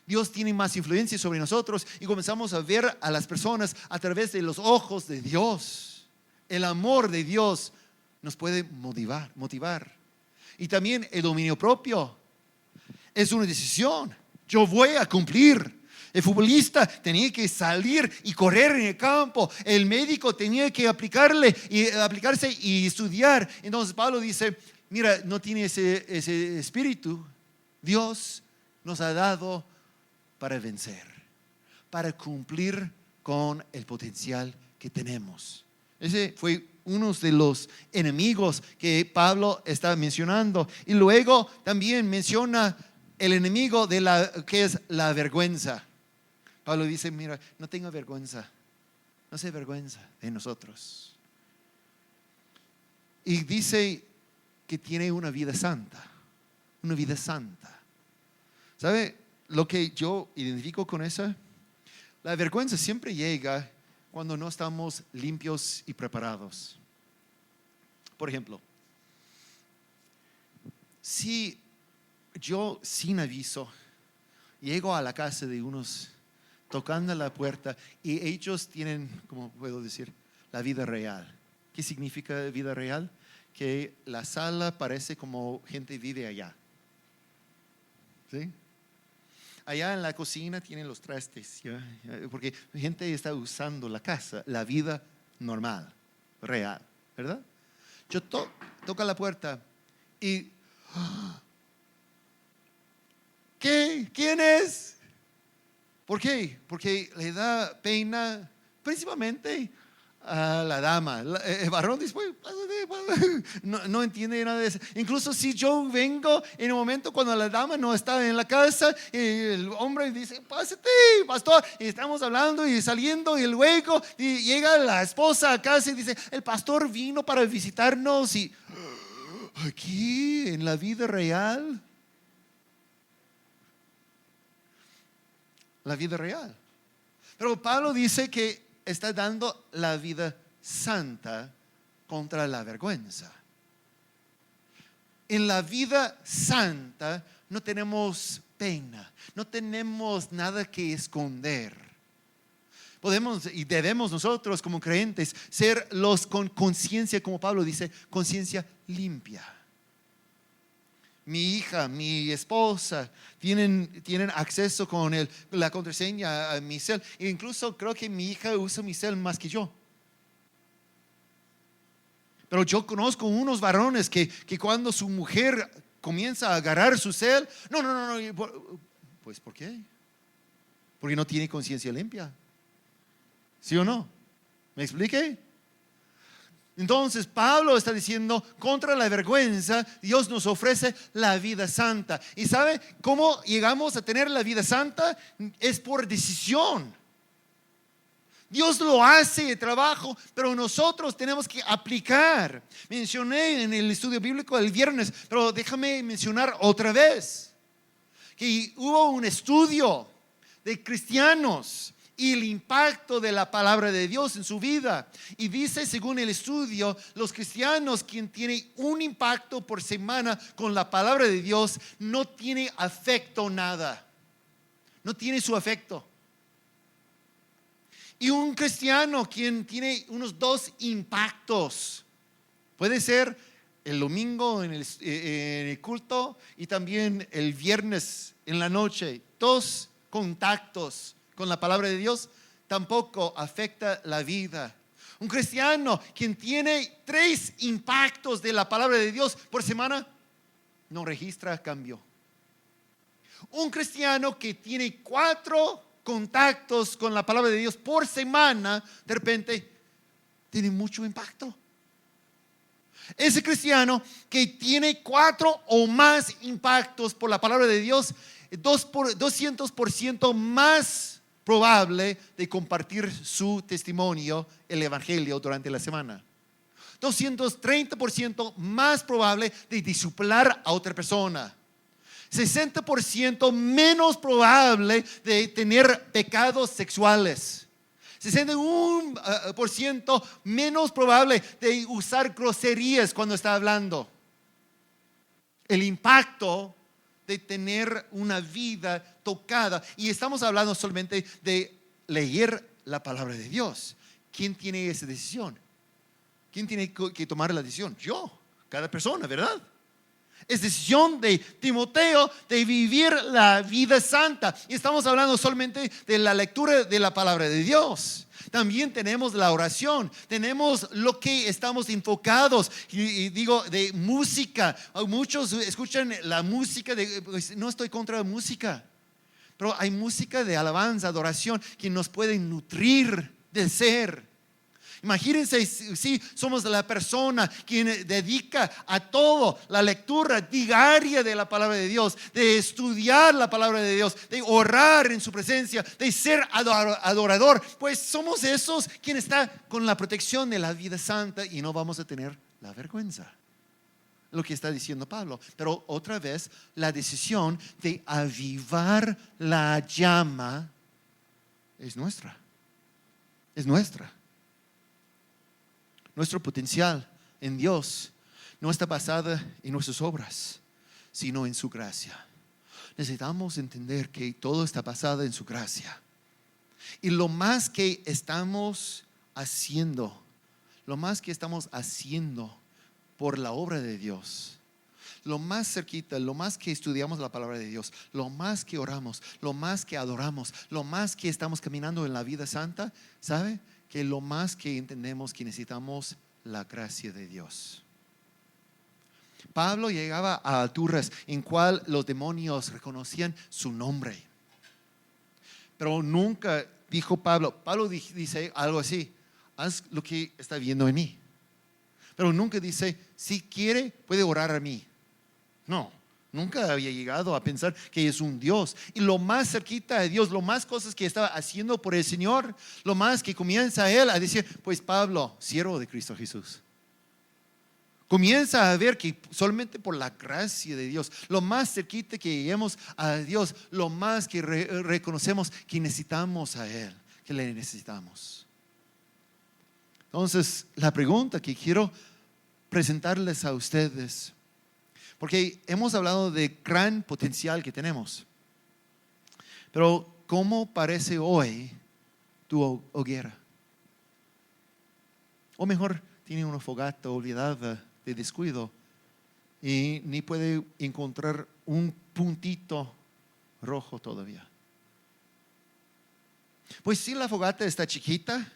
Dios tiene más influencia sobre nosotros y comenzamos a ver a las personas a través de los ojos de Dios. El amor de Dios nos puede motivar. Y también el dominio propio es una decisión. Yo voy a cumplir. El futbolista tenía que salir y correr en el campo. El médico tenía que aplicarse y estudiar. Entonces Pablo dice, mira, no tiene ese espíritu. Dios nos ha dado para vencer, para cumplir con el potencial que tenemos. Ese fue uno de los enemigos que Pablo está mencionando. Y luego también menciona el enemigo que es la vergüenza. Pablo dice, mira, no tengo vergüenza, no se vergüenza de nosotros. y dice que tiene una vida santa. Una vida santa. ¿Sabe lo que yo identifico con eso? La vergüenza siempre llega cuando no estamos limpios y preparados. Por ejemplo, si yo sin aviso llego a la casa de unos tocando la puerta y ellos tienen, ¿cómo puedo decir? La vida real. ¿Qué significa vida real? Que la sala parece como gente vive allá. ¿Sí? Allá en la cocina tienen los trastes, ¿ya? Porque gente está usando la casa, la vida normal, real, ¿verdad? Yo toco la puerta y ¿qué? ¿Quién es? ¿Por qué? Porque le da pena principalmente a la dama. El varón después no entiende nada de eso. Incluso si yo vengo en un momento cuando la dama no está en la casa, y el hombre dice, pásate, pastor, y estamos hablando y saliendo, y luego y llega la esposa a casa y dice, el pastor vino para visitarnos. Y aquí en la vida real, la vida real. Pero Pablo dice que está dando la vida santa contra la vergüenza. En la vida santa no tenemos pena, no tenemos nada que esconder. Podemos y debemos nosotros como creyentes ser los con conciencia, como Pablo dice, conciencia limpia. Mi hija, mi esposa tienen acceso con la contraseña a mi cel. E incluso creo que mi hija usa mi cel más que yo. Pero yo conozco unos varones que cuando su mujer comienza a agarrar su cel, no. Pues ¿por qué? Porque no tiene conciencia limpia. ¿Sí o no? ¿Me expliqué? Entonces Pablo está diciendo, contra la vergüenza, Dios nos ofrece la vida santa. ¿Y sabe cómo llegamos a tener la vida santa? Es por decisión. Dios lo hace de trabajo, pero nosotros tenemos que aplicar. Mencioné en el estudio bíblico el viernes, pero déjame mencionar otra vez que hubo un estudio de cristianos y el impacto de la palabra de Dios en su vida. Y dice, según el estudio, los cristianos quien tiene un impacto por semana con la palabra de Dios no tiene afecto nada. No tiene su afecto. Y un cristiano quien tiene unos 2 impactos. Puede ser el domingo en el culto y también el viernes en la noche. 2 contactos con la palabra de Dios tampoco afecta la vida. Un cristiano quien tiene 3 impactos de la palabra de Dios por semana no registra cambio. Un cristiano que tiene 4 contactos con la palabra de Dios por semana, de repente tiene mucho impacto. Ese cristiano que tiene 4 o más impactos por la palabra de Dios, 200% más probable de compartir su testimonio, el evangelio, durante la semana. 230% más probable de discipular a otra persona. 60% menos probable de tener pecados sexuales. 61% menos probable de usar groserías cuando está hablando. El impacto de tener una vida tocada. Y estamos hablando solamente de leer la palabra de Dios. ¿Quién tiene esa decisión? ¿Quién tiene que tomar la decisión? Yo, cada persona, ¿verdad? Es decisión de Timoteo de vivir la vida santa. Y estamos hablando solamente de la lectura de la palabra de Dios. También tenemos la oración, tenemos lo que estamos enfocados, y digo de música. Muchos escuchan la música, pues no estoy contra la música, pero hay música de alabanza, adoración, que nos puede nutrir del ser. Imagínense si somos la persona quien dedica a todo la lectura diaria de la palabra de Dios, de estudiar la palabra de Dios, de orar en su presencia, de ser adorador. Pues somos esos quienes están con la protección de la vida santa y no vamos a tener la vergüenza. Lo que está diciendo Pablo. Pero otra vez, la decisión de avivar la llama es nuestra. Es nuestra. Nuestro potencial en Dios no está basada en nuestras obras, sino en su gracia. Necesitamos entender que todo está basado en su gracia. Y lo más que estamos haciendo por la obra de Dios, lo más cerquita, lo más que estudiamos la palabra de Dios, lo más que oramos, lo más que adoramos, lo más que estamos caminando en la vida santa, ¿sabe? Que lo más que entendemos que necesitamos la gracia de Dios. Pablo llegaba a alturas en cual los demonios reconocían su nombre. Pero nunca dijo Pablo dice algo así: haz lo que está viendo en mí. Pero nunca dice, si quiere puede orar a mí. No, nunca había llegado a pensar que es un Dios. Y lo más cerquita de Dios, lo más cosas que estaba haciendo por el Señor, lo más que comienza él a decir, pues Pablo, siervo de Cristo Jesús. Comienza a ver que solamente por la gracia de Dios, lo más cerquita que lleguemos a Dios, lo más que reconocemos que necesitamos a Él, que le necesitamos. Entonces, la pregunta que quiero presentarles a ustedes, porque hemos hablado de gran potencial que tenemos, pero ¿cómo parece hoy tu hoguera? O mejor, tiene una fogata olvidada de descuido y ni puede encontrar un puntito rojo todavía. Pues si la fogata está chiquita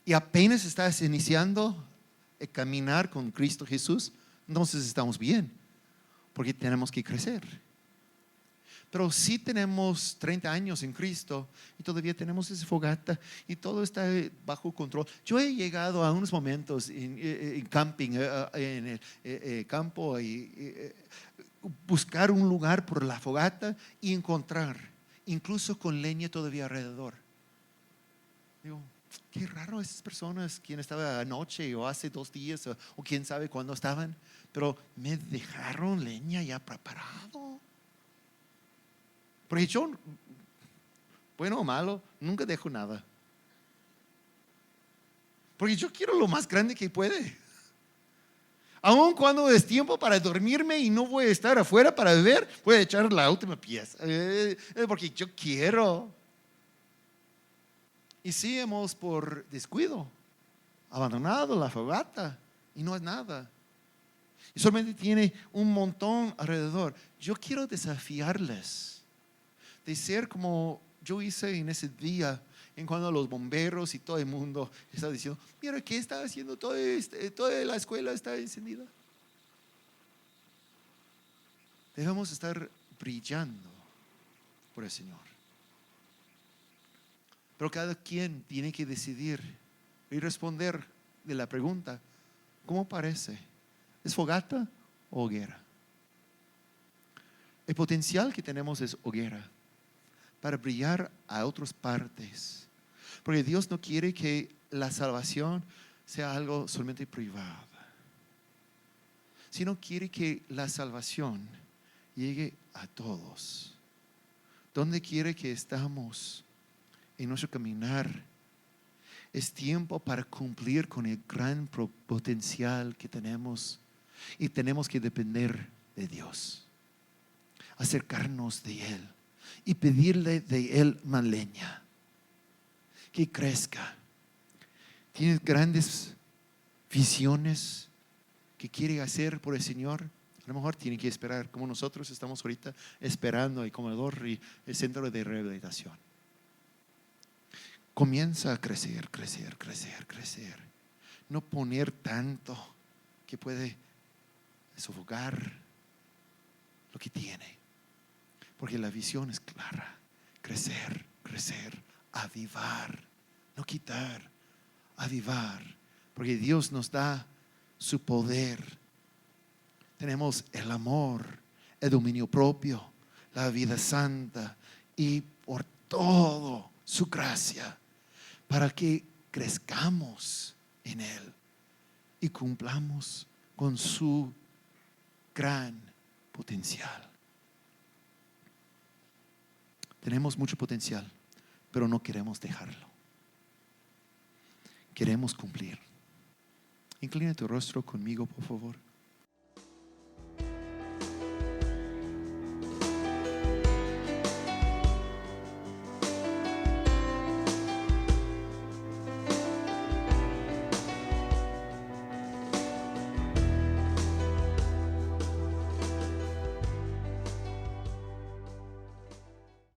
y apenas estás iniciando a caminar con Cristo Jesús, entonces estamos bien, porque tenemos que crecer. Pero si tenemos 30 años en Cristo y todavía tenemos esa fogata y todo está bajo control. Yo he llegado a unos momentos en camping, en el campo, y buscar un lugar por la fogata y encontrar, incluso con leña todavía alrededor. Digo, qué raro esas personas, quien estaba anoche o hace 2 días o quién sabe cuándo estaban, pero me dejaron leña ya preparado. Porque yo, bueno o malo, nunca dejo nada. Porque yo quiero lo más grande que puede. Aun cuando es tiempo para dormirme y no voy a estar afuera para beber, voy a echar la última pieza. Porque yo quiero. Y sí hemos por descuido abandonado la fogata y no es nada. Y solamente tiene un montón alrededor. Yo quiero desafiarles de ser como yo hice en ese día, en cuando los bomberos y todo el mundo está diciendo, mira, ¿qué está haciendo? Toda la escuela está encendida. Debemos estar brillando por el Señor. Pero cada quien tiene que decidir y responder de la pregunta, ¿cómo parece? ¿Es fogata o hoguera? El potencial que tenemos es hoguera para brillar a otras partes. Porque Dios no quiere que la salvación sea algo solamente privado, sino quiere que la salvación llegue a todos. Donde quiere que estamos en nuestro caminar, es tiempo para cumplir con el gran potencial que tenemos y tenemos que depender de Dios, acercarnos de Él y pedirle de Él más leña, que crezca. ¿Tienes grandes visiones que quiere hacer por el Señor? A lo mejor tiene que esperar, como nosotros estamos ahorita esperando el comedor y el centro de rehabilitación. Comienza a crecer, crecer, crecer, crecer. No poner tanto que puede sofocar lo que tiene. Porque la visión es clara. Crecer, crecer, avivar, no quitar, avivar. Porque Dios nos da su poder. Tenemos el amor, el dominio propio, la vida santa y por todo su gracia para que crezcamos en Él. y cumplamos con su gran potencial. Tenemos mucho potencial, pero no queremos dejarlo. Queremos cumplir. Inclina tu rostro conmigo, por favor.